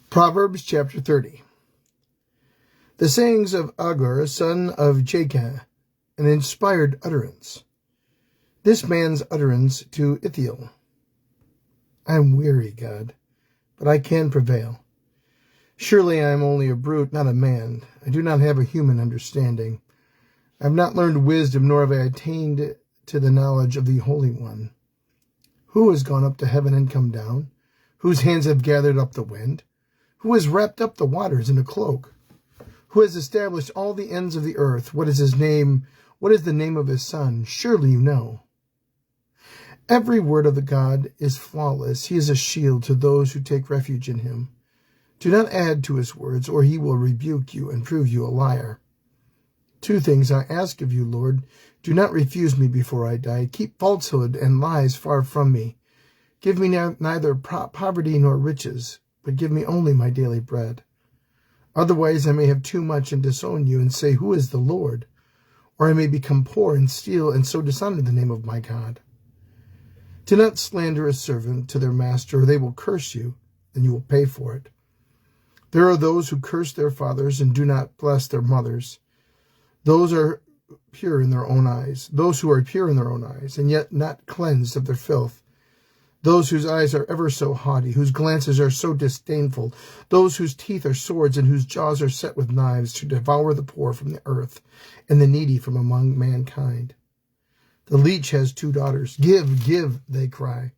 Proverbs chapter 30. The sayings of Agur, son of Jacob, an inspired utterance. This man's utterance to Ithiel. I am weary, God, but I can prevail. Surely I am only a brute, not a man. I do not have a human understanding. I have not learned wisdom, nor have I attained to the knowledge of the Holy One. Who has gone up to heaven and come down? Whose hands have gathered up the wind? Who has wrapped up the waters in a cloak? Who has established all the ends of the earth? What is his name? What is the name of his son? Surely you know. Every word of the God is flawless. He is a shield to those who take refuge in him. Do not add to his words, or he will rebuke you and prove you a liar. 2 things I ask of you, Lord. Do not refuse me before I die. Keep falsehood and lies far from me. Give me neither poverty nor riches, but give me only my daily bread. Otherwise I may have too much and disown you and say, Who is the Lord? Or I may become poor and steal and so dishonor the name of my God. Do not slander a servant to their master, or they will curse you, and you will pay for it. There are those who curse their fathers and do not bless their mothers. Those are pure in their own eyes, those who are pure in their own eyes, and yet not cleansed of their filth. Those whose eyes are ever so haughty, whose glances are so disdainful, those whose teeth are swords and whose jaws are set with knives, to devour the poor from the earth and the needy from among mankind. The leech has 2 daughters. Give, give, they cry.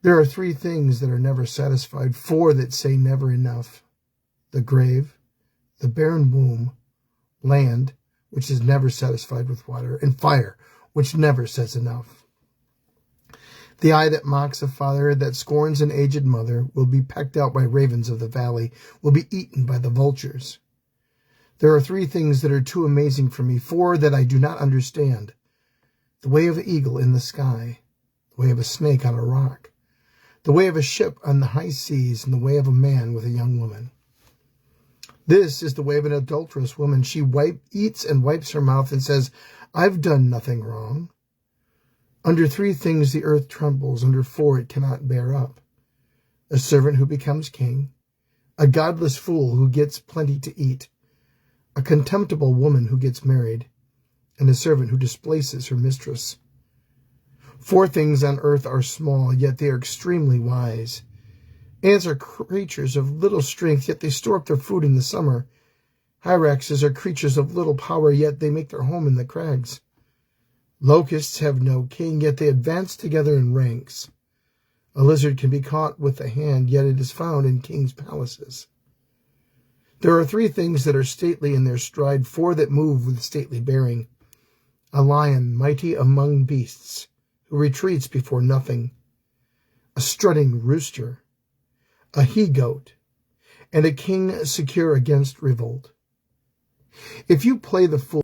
There are 3 things that are never satisfied, 4 that say never enough. The grave, the barren womb, land, which is never satisfied with water, and fire, which never says enough. The eye that mocks a father, that scorns an aged mother, will be pecked out by ravens of the valley, will be eaten by the vultures. There are 3 things that are too amazing for me, 4 that I do not understand. The way of an eagle in the sky, the way of a snake on a rock, the way of a ship on the high seas, and the way of a man with a young woman. This is the way of an adulterous woman. She eats and wipes her mouth and says, I've done nothing wrong. Under 3 things the earth trembles, under 4 it cannot bear up. A servant who becomes king, a godless fool who gets plenty to eat, a contemptible woman who gets married, and a servant who displaces her mistress. 4 things on earth are small, yet they are extremely wise. Ants are creatures of little strength, yet they store up their food in the summer. Hyraxes are creatures of little power, yet they make their home in the crags. Locusts have no king, yet they advance together in ranks. A lizard can be caught with the hand, yet it is found in kings' palaces. There are 3 things that are stately in their stride, 4 that move with stately bearing. A lion mighty among beasts, who retreats before nothing. A strutting rooster, a he-goat, and a king secure against revolt. If you play the fool,